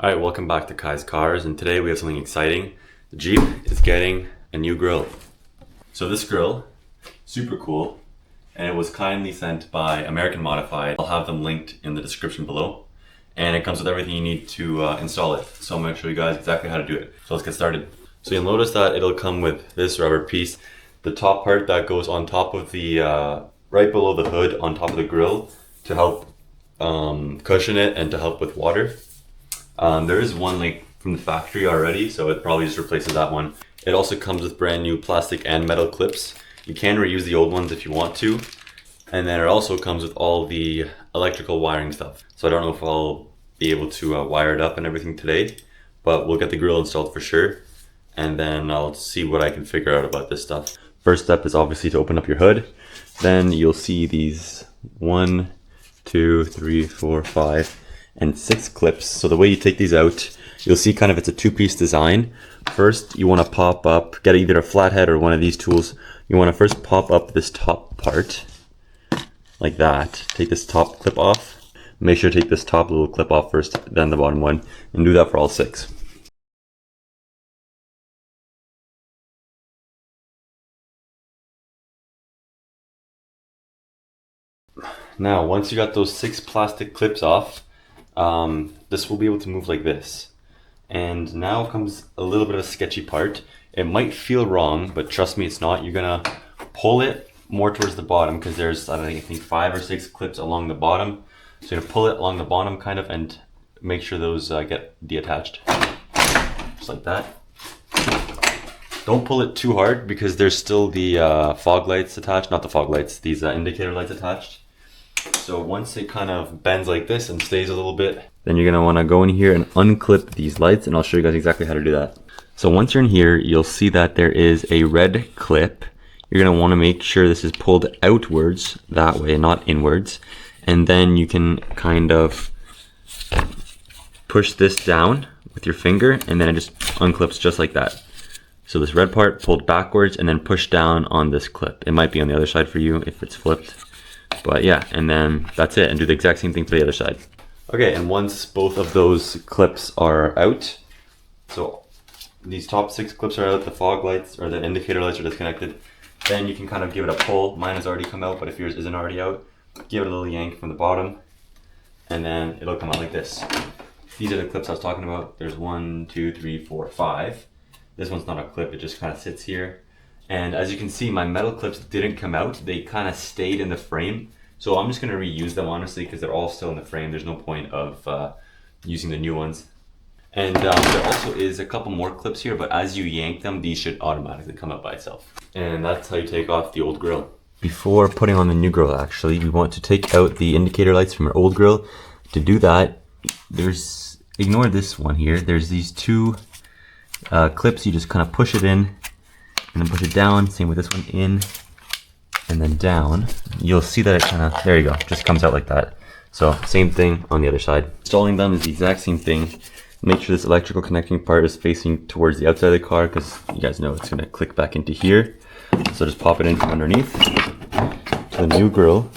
Alright, welcome back to Kai's Cars, and today we have something exciting. The Jeep is getting a new grille. So this grille, super cool, and it was kindly sent by American Modified. I'll have them linked in the description below. And it comes with everything you need to install it. So I'm going to show you guys exactly how to do it. So let's get started. So you'll notice that it'll come with this rubber piece. The top part that goes on top of the, right below the hood on top of the grille to help cushion it and to help with water. There is one like from the factory already, so it probably just replaces that one. It also comes with brand new plastic and metal clips. You can reuse the old ones if you want to. And then it also comes with all the electrical wiring stuff. So I don't know if I'll be able to wire it up and everything today, but we'll get the grille installed for sure. And then I'll see what I can figure out about this stuff. First step is obviously to open up your hood. Then you'll see these 1, 2, 3, 4, 5, and 6 clips. So the way you take these out, you'll see kind of it's a two-piece design. First, you want to pop up, get either a flathead or one of these tools. You want to first pop up this top part, like that. Take this top clip off. Make sure to take this top little clip off first, then the bottom one, and do that for all 6. Now, once you got those 6 plastic clips off, this will be able to move like this. And now comes a little bit of a sketchy part. It might feel wrong, but trust me, it's not. You're gonna pull it more towards the bottom because there's, I think 5 or 6 clips along the bottom. So you're gonna pull it along the bottom kind of and make sure those get detached. Just like that. Don't pull it too hard because there's still the fog lights attached, not the fog lights, these indicator lights attached. So once it kind of bends like this and stays a little bit, then you're gonna wanna go in here and unclip these lights, and I'll show you guys exactly how to do that. So once you're in here, you'll see that there is a red clip. You're gonna wanna make sure this is pulled outwards that way, not inwards. And then you can kind of push this down with your finger, and then it just unclips just like that. So this red part pulled backwards and then pushed down on this clip. It might be on the other side for you if it's flipped. But yeah, and then that's it, and do the exact same thing for the other side. Okay, and once both of those clips are out, so these top 6 clips are out, the fog lights or the indicator lights are disconnected, then you can kind of give it a pull. Mine has already come out, but if yours isn't already out, give it a little yank from the bottom, and then it'll come out like this. These are the clips I was talking about. There's 1, 2, 3, 4, 5. This one's not a clip, it just kind of sits here. And as you can see, my metal clips didn't come out. They kind of stayed in the frame. So I'm just going to reuse them, honestly, because they're all still in the frame. There's no point of using the new ones. And there also is a couple more clips here, but as you yank them, these should automatically come out by itself. And that's how you take off the old grille. Before putting on the new grille, actually, we want to take out the indicator lights from our old grille. To do that, ignore this one here. There's these 2 clips. You just kind of push it in, and then push it down. Same with this one, in and then down. You'll see that it kind of, there you go, just comes out like that. So same thing on the other side. Installing them is the exact same thing. Make sure this electrical connecting part is facing towards the outside of the car because you guys know it's going to click back into here. So just pop it in from underneath to the new grille.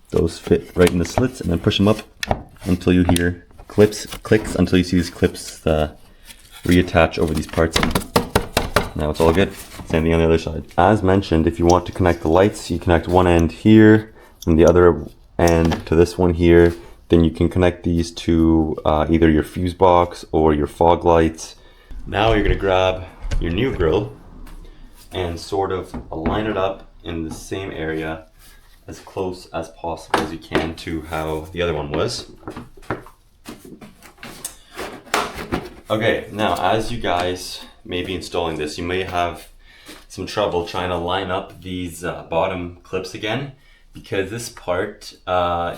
Those fit right in the slits, and then push them up until you hear clicks until you see these clips reattach over these parts. Now it's all good. Same thing on the other side. As mentioned, if you want to connect the lights, you connect one end here and the other end to this one here. Then you can connect these to either your fuse box or your fog lights. Now you're going to grab your new grille and sort of align it up in the same area as close as possible as you can to how the other one was. Okay, now as you guys may be installing this, you may have some trouble trying to line up these bottom clips again, because this part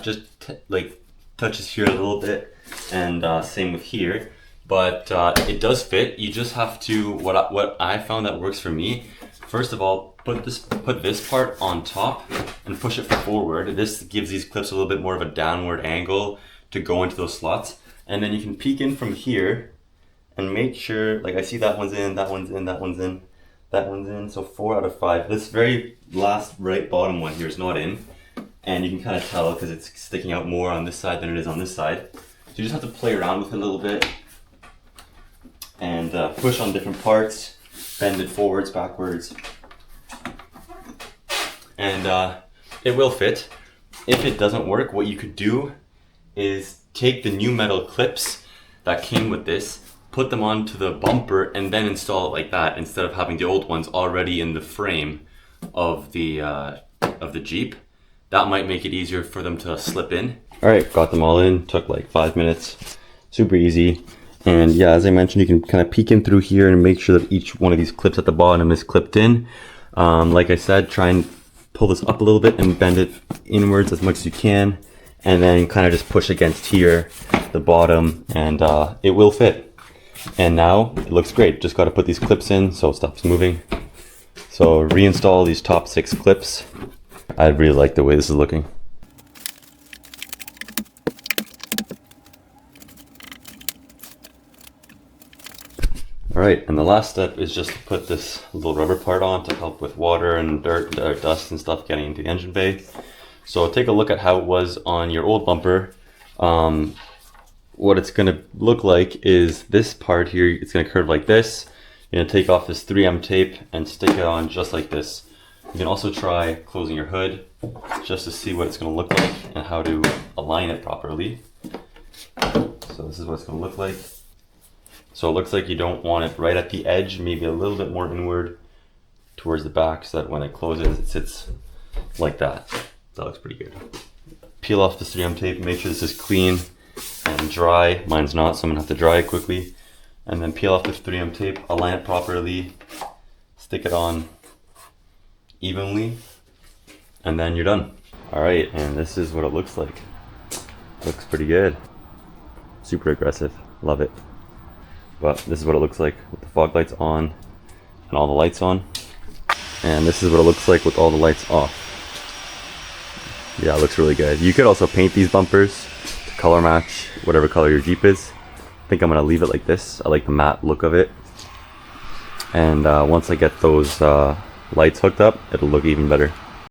just like touches here a little bit, and same with here, but it does fit. You just have to, what I found that works for me, first of all, put this part on top and push it forward. This gives these clips a little bit more of a downward angle to go into those slots, and then you can peek in from here and make sure, like I see that one's in, that one's in, that one's in, that one's in, so 4 out of 5. This very last right bottom one here is not in, and you can kind of tell because it's sticking out more on this side than it is on this side. So you just have to play around with it a little bit and push on different parts, bend it forwards, backwards, and it will fit. If it doesn't work, what you could do is take the new metal clips that came with this, put them onto the bumper, and then install it like that instead of having the old ones already in the frame of the Jeep. That might make it easier for them to slip in. All right, got them all in. Took like 5 minutes. Super easy. And yeah, as I mentioned, you can kind of peek in through here and make sure that each one of these clips at the bottom is clipped in. Like I said, try and pull this up a little bit and bend it inwards as much as you can, and then kind of just push against here, the bottom, and it will fit. And now it looks great. Just got to put these clips in so it stops moving. So reinstall these top 6 clips. I really like the way this is looking. All right, and the last step is just to put this little rubber part on to help with water and dirt, dust and stuff getting into the engine bay. So take a look at how it was on your old bumper. What it's gonna look like is this part here, it's gonna curve like this. You're gonna take off this 3M tape and stick it on just like this. You can also try closing your hood just to see what it's gonna look like and how to align it properly. So this is what it's gonna look like. So it looks like you don't want it right at the edge, maybe a little bit more inward towards the back so that when it closes, it sits like that. That looks pretty good. Peel off the 3M tape, make sure this is clean and dry. Mine's not, so I'm gonna have to dry it quickly. And then peel off the 3M tape, align it properly, stick it on evenly, and then you're done. All right, and this is what it looks like. Looks pretty good. Super aggressive, love it. But this is what it looks like with the fog lights on and all the lights on. And this is what it looks like with all the lights off. Yeah, it looks really good. You could also paint these bumpers to color match whatever color your Jeep is. I think I'm gonna leave it like this. I like the matte look of it. And once I get those lights hooked up, it'll look even better.